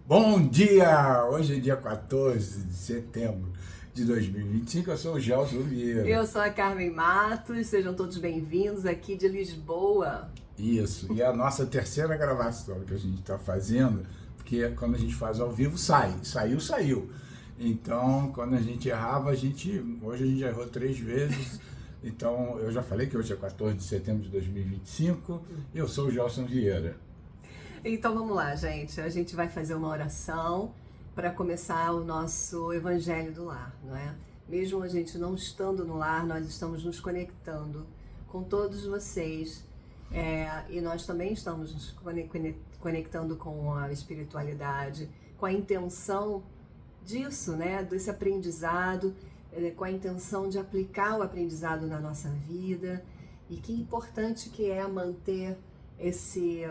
Bom dia! Hoje é dia 14 de setembro de 2025. Eu sou o Gelson Vieira. Eu sou a Carmen Matos, sejam todos bem-vindos aqui de Lisboa. Isso, e é a nossa terceira gravação que a gente está fazendo, porque quando a gente faz ao vivo, saiu. Então, quando a gente errava, hoje a gente já errou 3 vezes. Então, eu já falei que hoje é 14 de setembro de 2025 e eu sou o Gelson Vieira. Então vamos lá, gente. A gente vai fazer uma oração para começar o nosso Evangelho do Lar, não é? Mesmo a gente não estando no lar, nós estamos nos conectando com todos vocês e nós também estamos nos conectando com a espiritualidade, com a intenção disso, né? Desse aprendizado, com a intenção de aplicar o aprendizado na nossa vida e que importante que é manter esse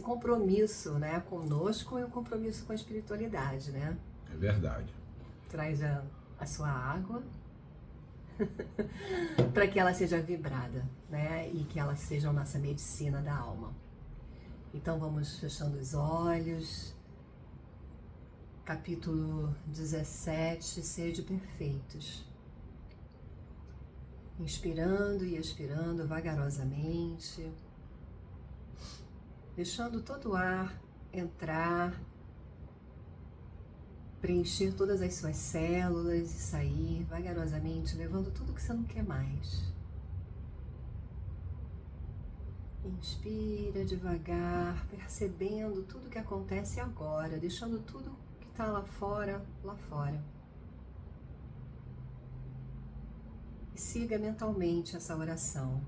compromisso, né, conosco e o compromisso com a espiritualidade, né? É verdade. Traz a sua água para que ela seja vibrada, né? E que ela seja a nossa medicina da alma. Então vamos fechando os olhos. Capítulo 17, Sede Perfeitos. Inspirando e expirando vagarosamente, deixando todo o ar entrar, preencher todas as suas células e sair vagarosamente, levando tudo que você não quer mais. Inspira devagar, percebendo tudo que acontece agora, deixando tudo que está lá fora. E siga mentalmente essa oração.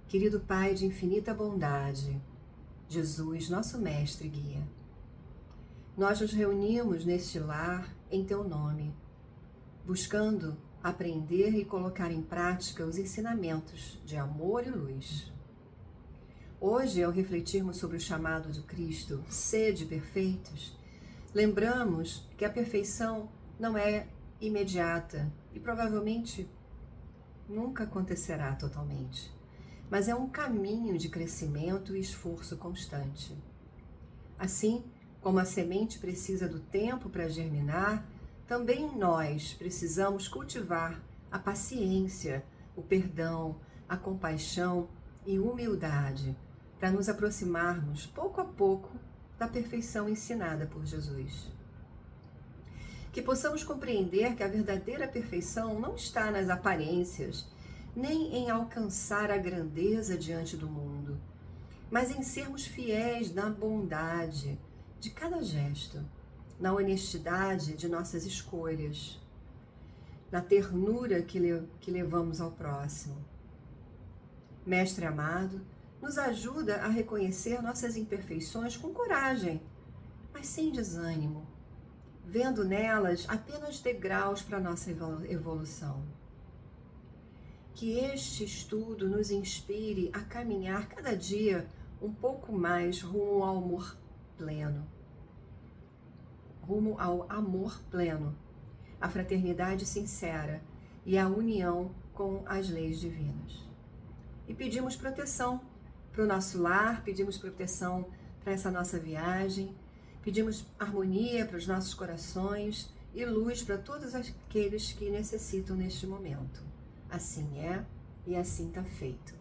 Querido Pai de infinita bondade, Jesus, nosso mestre e guia, nós nos reunimos neste lar em Teu nome, buscando aprender e colocar em prática os ensinamentos de amor e luz. Hoje, ao refletirmos sobre o chamado de Cristo, sede perfeitos, lembramos que a perfeição não é imediata e provavelmente nunca acontecerá totalmente, mas é um caminho de crescimento e esforço constante. Assim como a semente precisa do tempo para germinar, também nós precisamos cultivar a paciência, o perdão, a compaixão e humildade para nos aproximarmos pouco a pouco da perfeição ensinada por Jesus. Que possamos compreender que a verdadeira perfeição não está nas aparências, nem em alcançar a grandeza diante do mundo, mas em sermos fiéis na bondade de cada gesto, na honestidade de nossas escolhas, na ternura que levamos ao próximo. Mestre amado, nos ajuda a reconhecer nossas imperfeições com coragem, mas sem desânimo, vendo nelas apenas degraus para nossa evolução. Que este estudo nos inspire a caminhar cada dia um pouco mais rumo ao amor pleno, à fraternidade sincera e à união com as leis divinas. E pedimos proteção para o nosso lar, pedimos proteção para essa nossa viagem, pedimos harmonia para os nossos corações e luz para todos aqueles que necessitam neste momento. Assim é e assim está feito.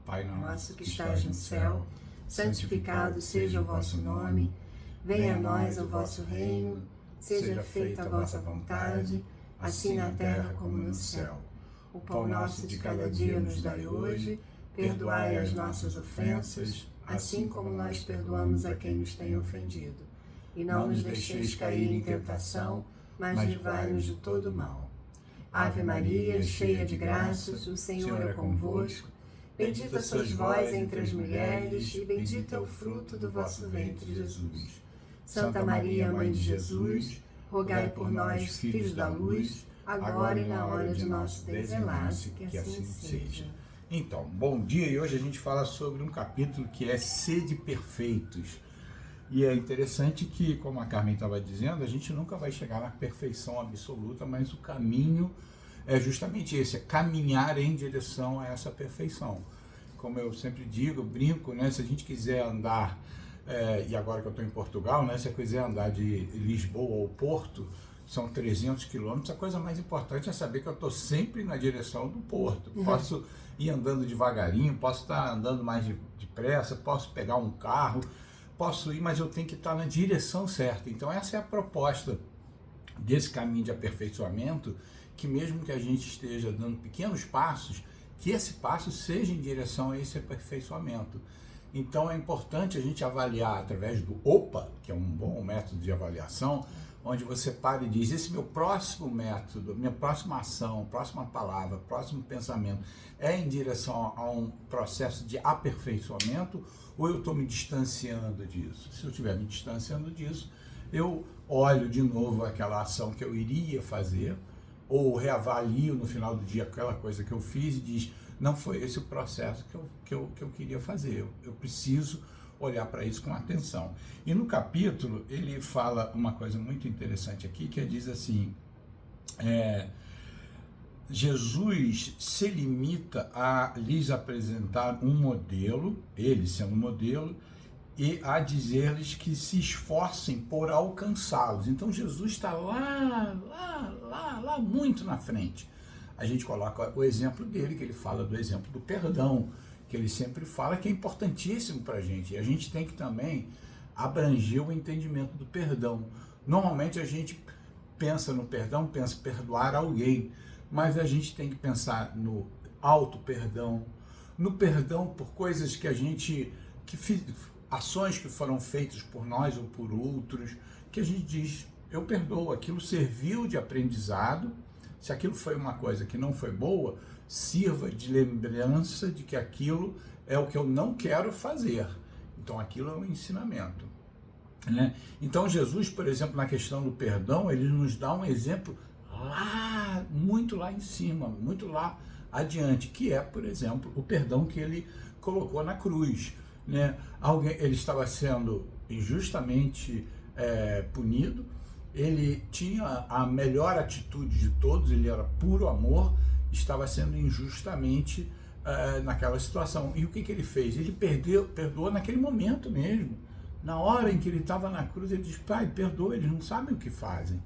Pai nosso que estás no céu, santificado seja o vosso nome, venha a nós o vosso reino, seja feita a vossa vontade, assim na terra como no céu. O pão nosso de cada dia nos dai hoje, perdoai as nossas ofensas, assim como nós perdoamos a quem nos tem ofendido. E não nos deixeis cair em tentação, mas livrai-nos de todo mal. Ave Maria, cheia de graças, o Senhor é convosco. Bendita sois vós entre as mulheres, e bendito é o fruto do vosso ventre, Jesus. Santa Maria, Mãe de Jesus, rogai por nós, filhos da luz, agora e na hora de nosso desenlace, que assim seja. Então, bom dia, e hoje a gente fala sobre um capítulo que é Sede Perfeitos. E é interessante que, como a Carmen estava dizendo, a gente nunca vai chegar na perfeição absoluta, mas o caminho é justamente esse, é caminhar em direção a essa perfeição. Como eu sempre digo, brinco, né? Se a gente quiser andar e agora que eu estou em Portugal, né, se eu quiser andar de Lisboa ao Porto, são 300 quilômetros, a coisa mais importante é saber que eu estou sempre na direção do Porto. Posso ir andando devagarinho, posso estar andando mais depressa, posso pegar um carro, posso ir, mas eu tenho que estar na direção certa. Então essa é a proposta desse caminho de aperfeiçoamento, que mesmo que a gente esteja dando pequenos passos, que esse passo seja em direção a esse aperfeiçoamento. Então é importante a gente avaliar através do OPA, que é um bom método de avaliação, onde você para e diz, esse meu próximo método, minha próxima ação, próxima palavra, próximo pensamento é em direção a um processo de aperfeiçoamento ou eu estou me distanciando disso? Se eu estiver me distanciando disso, eu olho de novo aquela ação que eu iria fazer ou reavalio no final do dia aquela coisa que eu fiz e diz, não foi esse o processo que eu queria fazer, eu preciso olhar para isso com atenção. E no capítulo, ele fala uma coisa muito interessante aqui, que diz assim, Jesus se limita a lhes apresentar um modelo, ele sendo um modelo, e a dizer-lhes que se esforcem por alcançá-los. Então Jesus está lá muito na frente. A gente coloca o exemplo dele, que ele fala do exemplo do perdão, que ele sempre fala que é importantíssimo para a gente. E a gente tem que também abranger o entendimento do perdão. Normalmente a gente pensa no perdão, pensa perdoar alguém, mas a gente tem que pensar no auto-perdão, no perdão por coisas que a gente, ações que foram feitas por nós ou por outros, que a gente diz, eu perdoo, aquilo serviu de aprendizado, se aquilo foi uma coisa que não foi boa, sirva de lembrança de que aquilo é o que eu não quero fazer. Então aquilo é um ensinamento, né? Então Jesus, por exemplo, na questão do perdão, ele nos dá um exemplo muito lá em cima, muito lá adiante, que é, por exemplo, o perdão que ele colocou na cruz, né? Ele estava sendo injustamente punido, ele tinha a melhor atitude de todos, ele era puro amor, estava sendo injustamente naquela situação. E o que ele fez? Ele perdoou naquele momento mesmo. Na hora em que ele estava na cruz, ele disse, Pai, perdoa, eles não sabem o que fazem.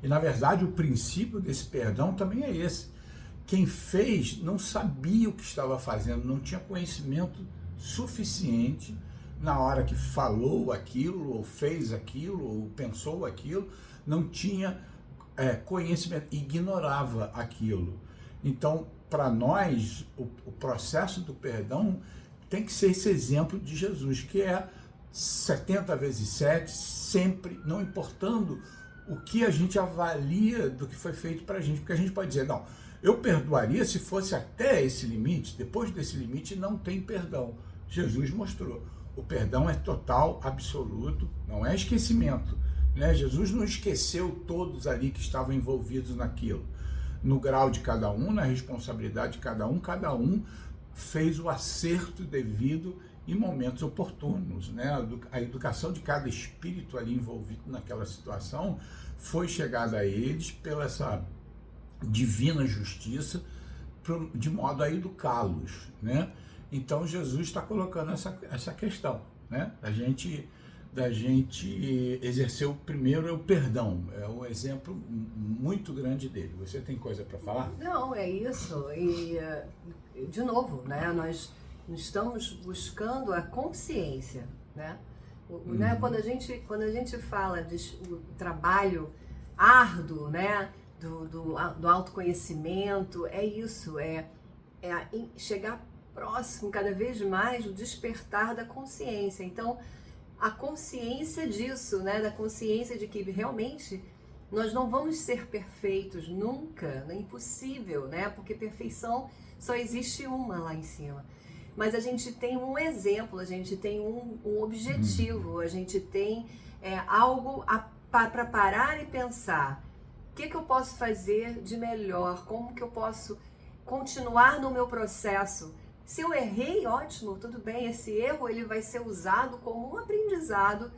E na verdade o princípio desse perdão também é esse. Quem fez não sabia o que estava fazendo, não tinha conhecimento suficiente na hora que falou aquilo, ou fez aquilo, ou pensou aquilo, não tinha conhecimento, ignorava aquilo. Então, para nós, o processo do perdão tem que ser esse exemplo de Jesus, que é 70 vezes 7, sempre, não importando o que a gente avalia do que foi feito para a gente, porque a gente pode dizer, não, eu perdoaria se fosse até esse limite, depois desse limite não tem perdão. Jesus mostrou, o perdão é total, absoluto, não é esquecimento, né? Jesus não esqueceu todos ali que estavam envolvidos naquilo. No grau de cada um, na responsabilidade de cada um fez o acerto devido em momentos oportunos, né? A educação de cada espírito ali envolvido naquela situação foi chegada a eles pela essa divina justiça, de modo a educá-los, né? Então Jesus está colocando essa questão, né? Da gente exercer o primeiro o perdão, é um exemplo muito grande dele. Você tem coisa para falar? Não, é isso. E de novo, né? Nós estamos buscando a consciência, né? Né? Quando a gente fala de trabalho árduo, né? Do autoconhecimento, é isso, chegar próximo cada vez mais do despertar da consciência. Então, a consciência disso, né? Da consciência de que realmente nós não vamos ser perfeitos nunca, é impossível, né? Porque perfeição só existe uma lá em cima. Mas a gente tem um exemplo, a gente tem um objetivo, a gente tem algo para parar e pensar. O que eu posso fazer de melhor? Como que eu posso continuar no meu processo? Se eu errei, ótimo, tudo bem. Esse erro ele vai ser usado como um aprendizado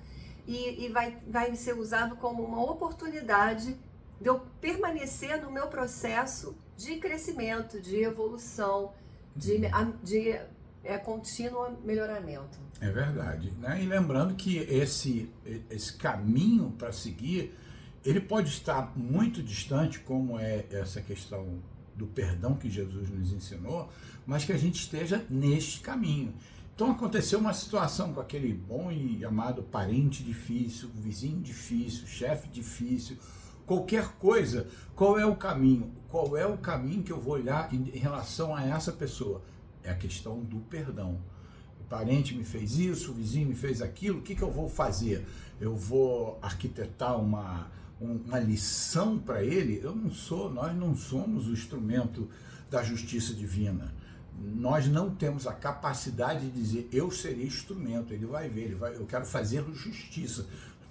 e vai ser usado como uma oportunidade de eu permanecer no meu processo de crescimento, de evolução, de é contínuo melhoramento. É verdade, né? E lembrando que esse caminho para seguir, ele pode estar muito distante, como é essa questão do perdão que Jesus nos ensinou, mas que a gente esteja neste caminho. Então aconteceu uma situação com aquele bom e amado parente difícil, vizinho difícil, chefe difícil, qualquer coisa. Qual é o caminho? Qual é o caminho que eu vou olhar em relação a essa pessoa? É a questão do perdão. O parente me fez isso, o vizinho me fez aquilo, o que eu vou fazer? Eu vou arquitetar uma lição para ele? Nós não somos o instrumento da justiça divina. Nós não temos a capacidade de dizer, eu serei instrumento. Ele vai ver, eu quero fazer justiça.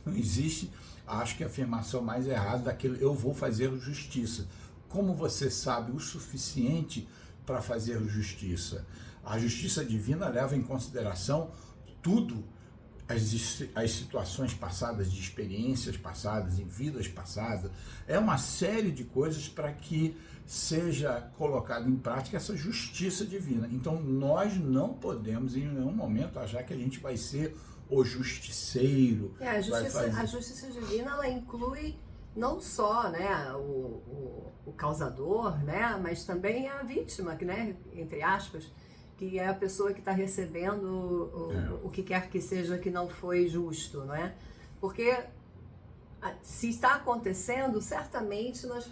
Não existe, acho que a afirmação mais errada daquilo, eu vou fazer justiça. Como você sabe o suficiente para fazer justiça? A justiça divina leva em consideração tudo, as situações passadas, de experiências passadas, em vidas passadas. É uma série de coisas para que seja colocada em prática essa justiça divina. Então nós não podemos em nenhum momento achar que a gente vai ser o justiceiro. A justiça divina, ela inclui não só, né, o causador, né, mas também a vítima, né, entre aspas, que é a pessoa que está recebendo o que quer que seja que não foi justo, não é? Porque se está acontecendo, certamente nós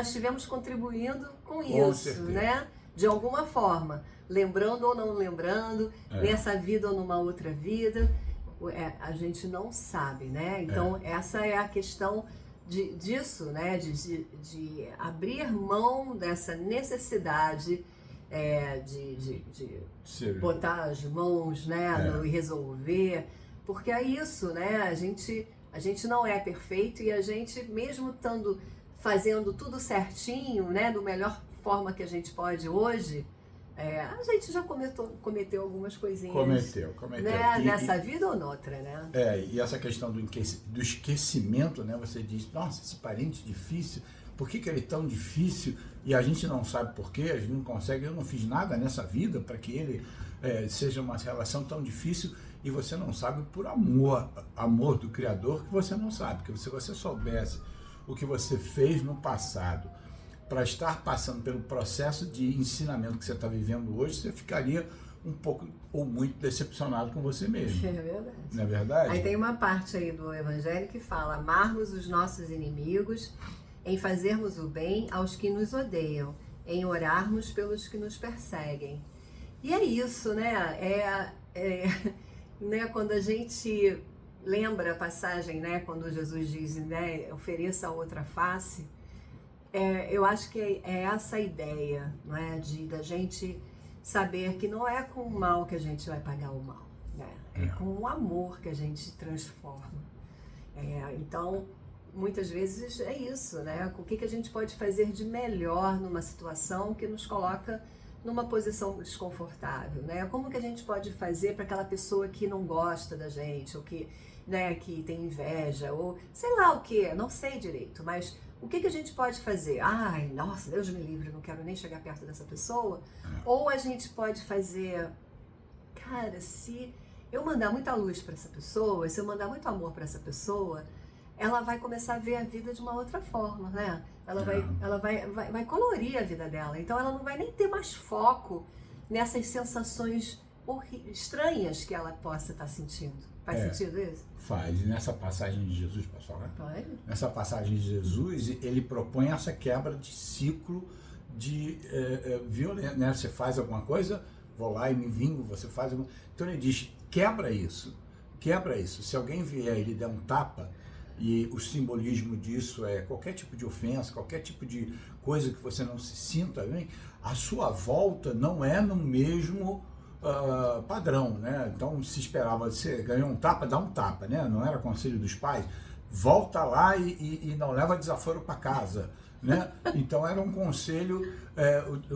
estivemos contribuindo com isso, né? De alguma forma, lembrando ou não lembrando, nessa vida ou numa outra vida, a gente não sabe, né? Então essa é a questão disso, né? De abrir mão dessa necessidade de botar as mãos, né, e resolver, porque é isso, né? A gente não é perfeito e a gente, mesmo fazendo tudo certinho, né, da melhor forma que a gente pode hoje, a gente já cometeu algumas coisinhas. Cometeu. Né, nessa vida ou noutra, né? E essa questão do esquecimento, né? Você diz, nossa, esse parente difícil, por que ele é tão difícil? E a gente não sabe por quê, a gente não consegue, eu não fiz nada nessa vida para que ele seja uma relação tão difícil, e você não sabe por amor do Criador, que você não sabe, porque se você soubesse o que você fez no passado, para estar passando pelo processo de ensinamento que você está vivendo hoje, você ficaria um pouco ou muito decepcionado com você mesmo. É verdade. Não é verdade? Aí tem uma parte aí do Evangelho que fala, amarmos os nossos inimigos, em fazermos o bem aos que nos odeiam, em orarmos pelos que nos perseguem. E é isso, né? Né? Quando a gente lembra a passagem, né? Quando Jesus diz, né? Ofereça a outra face, eu acho que é essa ideia, não é? Da gente saber que não é com o mal que a gente vai pagar o mal, né? É com o amor que a gente transforma. Então, muitas vezes é isso, né? O que a gente pode fazer de melhor numa situação que nos coloca numa posição desconfortável, né? Como que a gente pode fazer para aquela pessoa que não gosta da gente, ou que, né, que tem inveja, ou sei lá o que, não sei direito, mas o que a gente pode fazer? Ai, nossa, Deus me livre, não quero nem chegar perto dessa pessoa. Ou a gente pode fazer, cara, se eu mandar muita luz para essa pessoa, se eu mandar muito amor para essa pessoa, ela vai começar a ver a vida de uma outra forma, né? Ela vai colorir a vida dela. Então ela não vai nem ter mais foco nessas sensações estranhas que ela possa estar sentindo. Faz sentido isso? Faz. E nessa passagem de Jesus, posso falar? Pode. Nessa passagem de Jesus, ele propõe essa quebra de ciclo de violência, né? Você faz alguma coisa, vou lá e me vingo, você faz alguma... Então ele diz, quebra isso. Se alguém vier e lhe der um tapa, e o simbolismo disso é qualquer tipo de ofensa, qualquer tipo de coisa que você não se sinta bem, a sua volta não é no mesmo padrão, né? Então se esperava, você ganhou um tapa, dá um tapa, né? Não era conselho dos pais, volta lá e não leva desaforo para casa, né? Então era um conselho,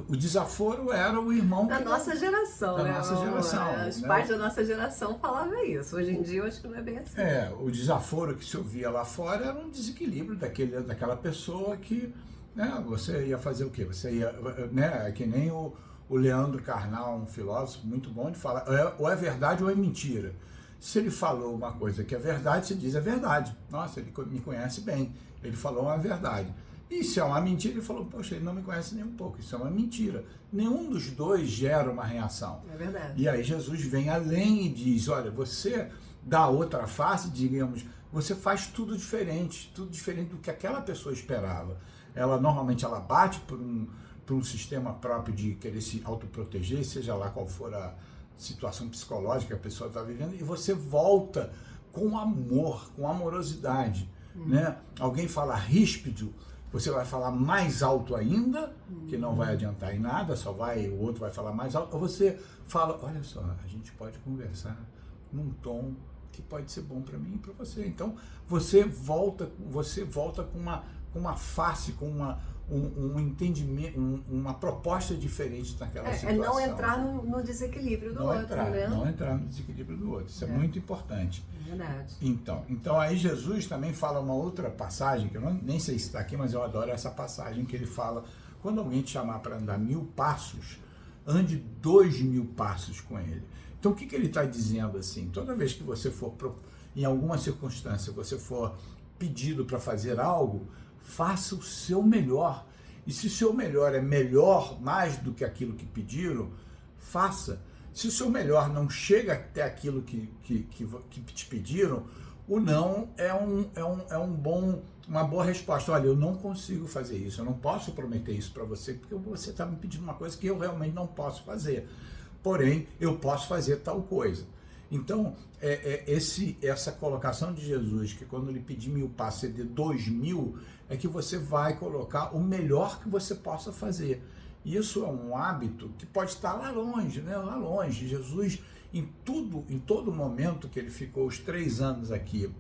o desaforo era o irmão da nossa geração, da né? nossa geração, os pais da nossa geração falavam isso. Hoje em dia eu acho que não é bem assim. O desaforo que se ouvia lá fora era um desequilíbrio daquela pessoa que, né, você ia fazer o quê? Você ia, né, que nem o o Leandro Carnal, um filósofo muito bom, ele fala, ou é verdade ou é mentira. Se ele falou uma coisa que é verdade, você diz é verdade. Nossa, ele me conhece bem, ele falou uma verdade. E se é uma mentira, ele falou, poxa, ele não me conhece nem um pouco, isso é uma mentira. Nenhum dos dois gera uma reação. É verdade. E aí Jesus vem além e diz, olha, você dá outra face, digamos, você faz tudo diferente do que aquela pessoa esperava. Normalmente ela bate por um sistema próprio de querer se autoproteger, seja lá qual for a situação psicológica que a pessoa está vivendo, e você volta com amor, com amorosidade. Né? Alguém fala ríspido, você vai falar mais alto ainda, que não vai adiantar em nada, o outro vai falar mais alto, ou você fala, olha só, a gente pode conversar num tom que pode ser bom para mim e para você. Então, você volta com uma face, com um entendimento, uma proposta diferente naquela situação. É não entrar no desequilíbrio do outro, né? Não entrar no desequilíbrio do outro. Isso é muito importante. Verdade. Então aí Jesus também fala uma outra passagem, que eu nem sei se está aqui, mas eu adoro essa passagem, que ele fala, quando alguém te chamar para andar 1000 passos, ande 2000 passos com ele. Então o que ele está dizendo assim? Toda vez que você for, em alguma circunstância, você for pedido para fazer algo, faça o seu melhor. E se o seu melhor é melhor mais do que aquilo que pediram, faça. Se o seu melhor não chega até aquilo que te pediram, o não é uma boa resposta. Olha, eu não consigo fazer isso, eu não posso prometer isso para você, porque você está me pedindo uma coisa que eu realmente não posso fazer. Porém, eu posso fazer tal coisa. Então, essa colocação de Jesus, que quando ele pedir 1000 passos, você dê 2000, é que você vai colocar o melhor que você possa fazer. Isso é um hábito que pode estar lá longe, né? Lá longe. Jesus, em todo momento que ele ficou os 3 anos aqui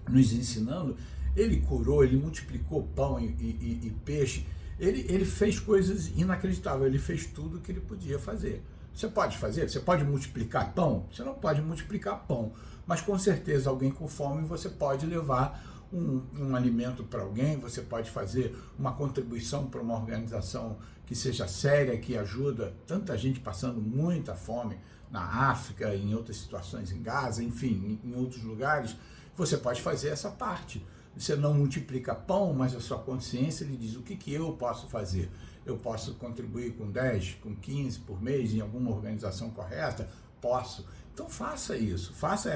nos ensinando, ele curou, ele multiplicou pão e peixe, ele fez coisas inacreditáveis, ele fez tudo o que ele podia fazer. Você pode fazer? Você pode multiplicar pão? Você não pode multiplicar pão, mas com certeza alguém com fome você pode levar um alimento para alguém, você pode fazer uma contribuição para uma organização que seja séria, que ajuda tanta gente passando muita fome na África, em outras situações em Gaza, enfim, em outros lugares. Você pode fazer essa parte. Você não multiplica pão, mas a sua consciência lhe diz o que eu posso fazer. Eu posso contribuir com 10, com 15 por mês em alguma organização correta? Posso. Então faça isso, faça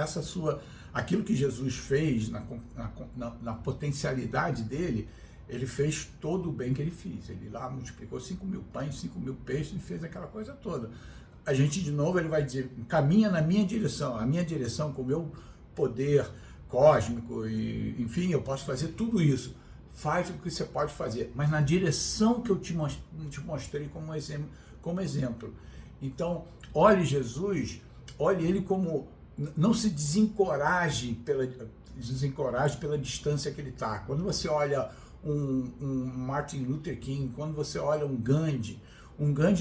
aquilo que Jesus fez na potencialidade dele, ele fez todo o bem que ele fez. Ele lá multiplicou 5.000 pães, 5.000 peixes e fez aquela coisa toda. A gente, de novo, ele vai dizer, caminha na minha direção, a minha direção com o meu poder cósmico, e, enfim, eu posso fazer tudo isso. Faz o que você pode fazer, mas na direção que eu te mostrei como exemplo. Então, olhe Jesus, olhe ele como, não se desencoraje pela distância que ele está. Quando você olha um Martin Luther King, quando você olha um Gandhi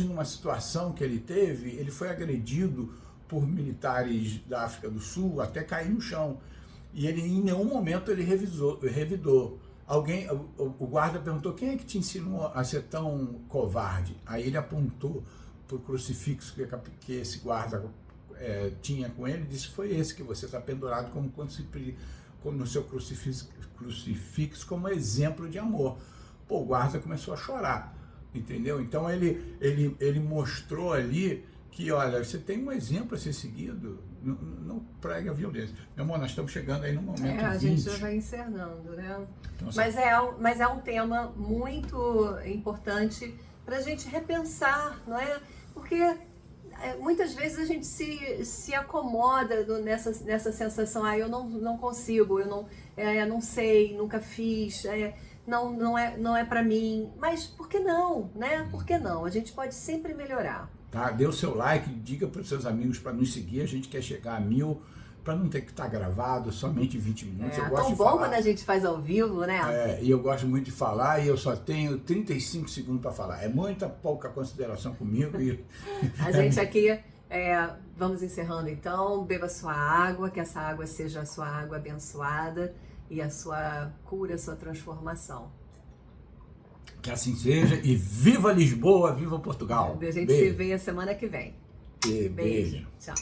numa situação que ele teve, ele foi agredido por militares da África do Sul até cair no chão. E ele, em nenhum momento, ele revidou. O guarda perguntou, quem é que te ensinou a ser tão covarde? Aí ele apontou para o crucifixo que esse guarda tinha com ele e disse, foi esse que você está pendurado como no seu crucifixo como exemplo de amor. Pô, o guarda começou a chorar, entendeu? Então ele mostrou ali que, olha, você tem um exemplo a ser seguido, não prega a violência. Meu amor, nós estamos chegando aí no momento 20. A gente já vai encerrando, né? Então, mas é um tema muito importante para a gente repensar, não é? Porque muitas vezes a gente se acomoda nessa sensação, eu não consigo, eu não sei, nunca fiz, não é para mim. Mas por que não, né? Por que não? A gente pode sempre melhorar. Tá? Dê o seu like, diga para os seus amigos para nos seguir, a gente quer chegar a 1000, para não ter que estar gravado, somente 20 minutos. Eu gosto tão bom quando a gente faz ao vivo, né? E eu gosto muito de falar e eu só tenho 35 segundos para falar. É muita pouca consideração comigo. A gente aqui, vamos encerrando então, beba sua água, que essa água seja a sua água abençoada e a sua cura, a sua transformação. Que assim seja e viva Lisboa, viva Portugal. A gente Beijo. se vê a semana que vem. Beijo. Tchau.